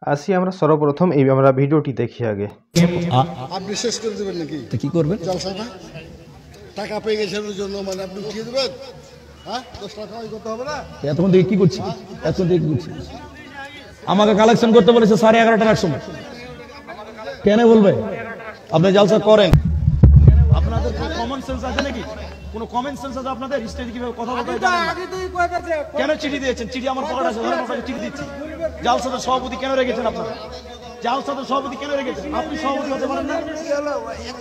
আসি আমরা সর্বপ্রথম এই আমরা ভিডিওটি দেখি আগে। আপনি শেষ করে দেবেন নাকি? তো কি করবেন? জলসাটা টাকা পেয়ে গেছেন ওই জন্য মানে আপনি উঠিয়ে দেবেন? হ্যাঁ, 10 টাকা ওই করতে হবে না? এতক্ষণ থেকে কি করছি? এতক্ষণ থেকে কি করছি? আমাকে কালেকশন করতে বলেছে 11:30টার সময়। কেন বলবে? আপনি জালসা করেন, আপনাদের কোনো কমন সেন্স আছে নাকি? কোনো কমন সেন্স আছে আপনাদের? স্টেজে কিভাবে কথা বলতে হয় জানেন না? কেন চিঠি দিয়েছেন? চিঠি আমার পকেটে আছে, ধরেন আপনাকে চিঠি দিচ্ছি। জালসাদের সভাপতি কেন রেখেছেন আপনারা? জালসাদের সভাপতি কেন রেখেছেন? আপনি সভাপতি হতে পারেন না?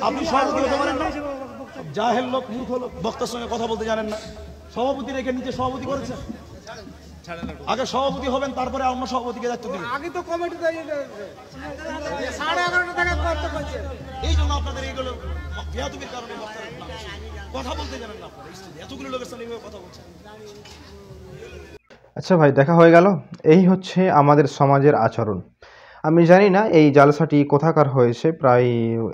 আপনি সভাপতি হতে পারেন না? জাহেল লোক, মূর্খ লোক, বক্তার সঙ্গে কথা বলতে জানেন না। সভাপতি রেখে নিচে সভাপতি করেছেন। আগে সভাপতি হবেন, তারপরে অন্য সভাপতিকে দায়িত্ব দিবেন। আগে তো কমিটি 11:30 টাকা করতে পারছে। এই জন্য আপনাদের এইগুলো বেয়াদবির কারণে কথা বলতে জানেন না। আপনারা এতগুলো লোকের সামনে এইভাবে কথা বলছেন। আচ্ছা ভাই, দেখা হয়ে গেল। এই হচ্ছে আমাদের সমাজের আচরণ। আমি জানি না এই জালসাটি কোথাকার হয়েছে, প্রায়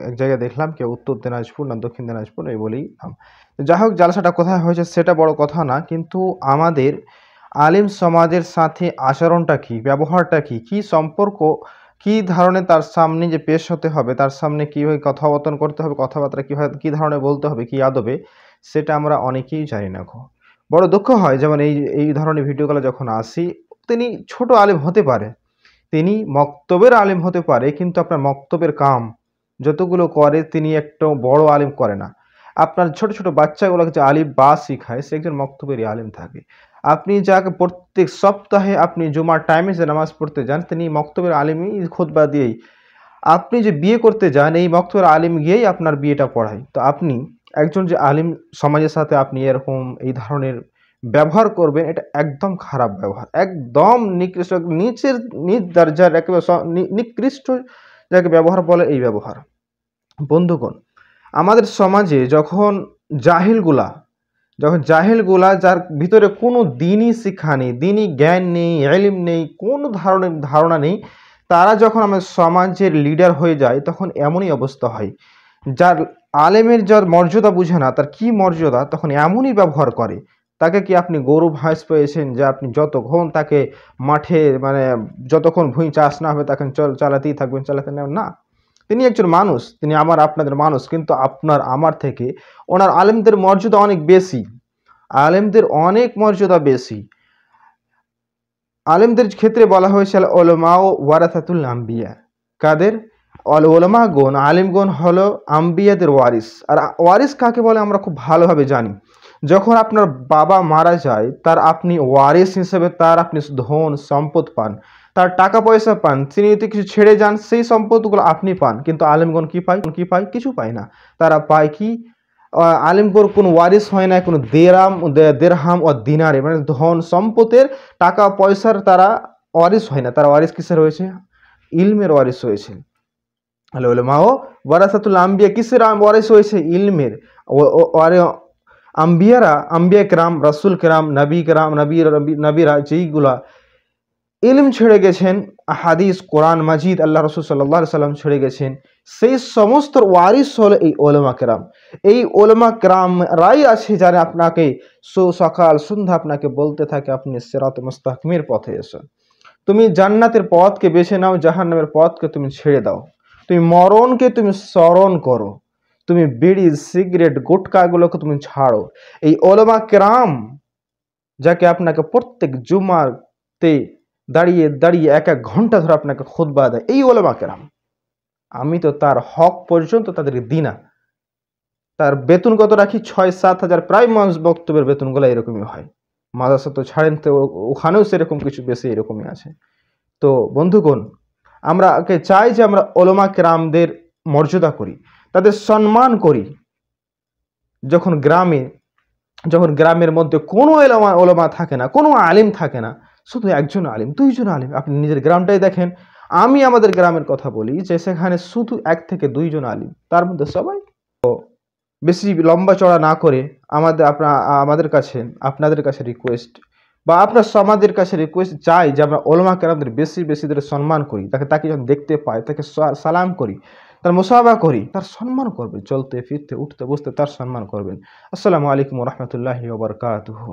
এক জায়গায় দেখলাম কেউ উত্তর দিনাজপুর না দক্ষিণ দিনাজপুর এই বলেই। যাই হোক, জালসাটা কোথায় হয়েছে সেটা বড় কথা না, কিন্তু আমাদের আলিম সমাজের সাথে আচরণটা কি, ব্যবহারটা কি, কি সম্পর্ক, কি ধরনের তার সামনে যে পেশ হতে হবে, তার সামনে কীভাবে কথাবর্তন করতে হবে, কথাবার্তা কীভাবে কী ধরনের বলতে হবে, কী আদবে, সেটা আমরা অনেকেই জানি না। বড় দুঃখ হয়, যেমন এই ধরনের ভিডিওগুলো যখন আসি, তিনি ছোট আলিম হতে পারে, তিনি মক্তবের আলিম হতে পারে, কিন্তু আপনার মক্তবের কাম যতগুলো করে তিনি একটা বড় আলিম করে না। আপনার ছোট ছোট বাচ্চাগুলোকে যে আলিফ বা শিখায় সে একজন মক্তবেরই আলিম থাকে। আপনি যাকে প্রত্যেক সপ্তাহে আপনি জুমার টাইমে যে নামাজ পড়তে যান, তিনি মক্তবের আলিমই খুতবা দিয়েই। আপনি যে বিয়ে করতে যান, এই মক্তবের আলিম গিয়েই আপনার বিয়েটা পড়ায়। তো আপনি একজন যে আলিম সমাজের সাথে আপনি এরকম এই ধরনের ব্যবহার করবেন, এটা একদম খারাপ ব্যবহার, একদম নিকৃষ্ট, নিচ দরজার একেবারে নিকৃষ্ট যাকে ব্যবহার বলে এই ব্যবহার। বন্ধুগণ, আমাদের সমাজে যখন জাহিলগুলা যার ভিতরে কোনো দিনই শিক্ষা নেই, দিনই জ্ঞান নেই, ইলম নেই, কোনো ধরনের ধারণা নেই, তারা যখন আমাদের সমাজের লিডার হয়ে যায় তখন এমনই অবস্থা হয়। যার আলেমের যার মর্যাদা বুঝে না, তার কি মর্যাদা, তখন এমনই ব্যবহার করে। তাকে কি আপনি গরু ভ্যাঁস পেয়েছেন যে আপনি যতক্ষণ তাকে মাঠে মানে যতক্ষণ ভুঁই চাষ না হবে তখন চালাতেই থাকবেন, চালাতে নেবেন না? তিনি একজন মানুষ, তিনি আপনাদের মানুষ, কিন্তু আপনার আমার থেকে ওনার আলেমদের মর্যাদা অনেক বেশি, আলেমদের অনেক মর্যাদা বেশি। আলেমদের ক্ষেত্রে বলা হয়েছে ওলামা ও ওয়ারাসাতুল আম্বিয়া। কাদের? ওলামাগণ, আলিমগণ হলো আম্বিয়াদের ওয়ারিস। আর ওয়ারিস কাকে বলে আমরা খুব ভালোভাবে জানি। যখন আপনার বাবা মারা যায়, তার আপনি ওয়ারিস হিসেবে তার আপনি ধন সম্পদ পান, তার টাকা পয়সা পান, তিনি যদি কিছু ছেড়ে যান সেই সম্পদগুলো আপনি পান। কিন্তু আলেমগণ কি পায়? কিছু পায় না। তারা পায় কি? আলিমগণ কোনো ওয়ারিস হয় না, কোনো দেরহাম ও দিনারে মানে ধন সম্পদের টাকা পয়সার তারা ওয়ারিস হয় না। তারা ওয়ারিস কিসের হয়েছে? ইলমের ওয়ারিস হয়েছে। উলামা ও ওয়ারাসাতুল আম্বিয়া কিসের ওয়ারিস হয়েছে? ইলমের। আম্বিয়া কেরাম, রাসূল কেরাম, নবীরা যেইগুলা ইলম ছেড়ে গেছেন, হাদিস, কোরআন মাজিদ, আল্লাহ রাসূল সাল্লাল্লাহু আলাইহি সাল্লাম ছেড়ে গেছেন, সেই সমস্ত ওয়ারিস হলো এই ওলামা কেরাম। এই ওলামা কেরামরাই আছে যারা আপনাকে সকাল সন্ধ্যা আপনাকে বলতে থাকে আপনি সিরাতে মুস্তাকিমের পথে এসো, তুমি জান্নাতের পথকে বেছে নাও, জাহান্নামের পথকে তুমি ছেড়ে দাও, তুমি মরণকে তুমি স্মরণ করো, তুমি বিড়ি সিগারেট গুটকাগুলোকে তুমি ছাড়ো। এই ওলামা কেরাম যাকে আপনাকে প্রত্যেক জুমাতে দাঁড়িয়ে দাঁড়িয়ে এক ঘন্টা ধরে আপনাকে খুতবা দেয়, এই ওলামা কেরাম, আমি তো তার হক পর্যন্ত তাদেরকে দিই না। তার বেতন কত রাখি? 6-7 হাজার, প্রায় মানুষ বক্তব্যের বেতনগুলো এরকমই হয়। মাদ্রাসা তো ছাড়েন, তো ওখানেও সেরকম কিছু বেশি এরকমই আছে। তো বন্ধুগণ, আমরা চাই যে আমরা ওলামা কেরামদের মর্যাদা করি, তাদের সম্মান করি। যখন গ্রামের মধ্যে কোনো ওলামা থাকে না, কোনো আলিম থাকে না, শুধু একজন আলিম, দুইজন আলিম। আপনি নিজের গ্রামটাই দেখেন। আমি আমাদের গ্রামের কথা বলি যে সেখানে শুধু 1 থেকে 2 জন আলিম, তার মধ্যে সবাই। বেশি লম্বা চড়া না করে আপনাদের কাছে রিকোয়েস্ট, বা আপনার সমাজের কাছে রিকোয়েস্ট চাই যে আমরা ওলামা কেরামদের বেশি ধরে সম্মান করি। তাকে যখন দেখতে পাই তাকে সালাম করি, তার মুসাফা করি, তার সম্মান করবেন, চলতে ফিরতে উঠতে বসতে তার সম্মান করবেন। আসসালামু আলাইকুম ওয়া রাহমাতুল্লাহি ওয়া বারাকাতুহু।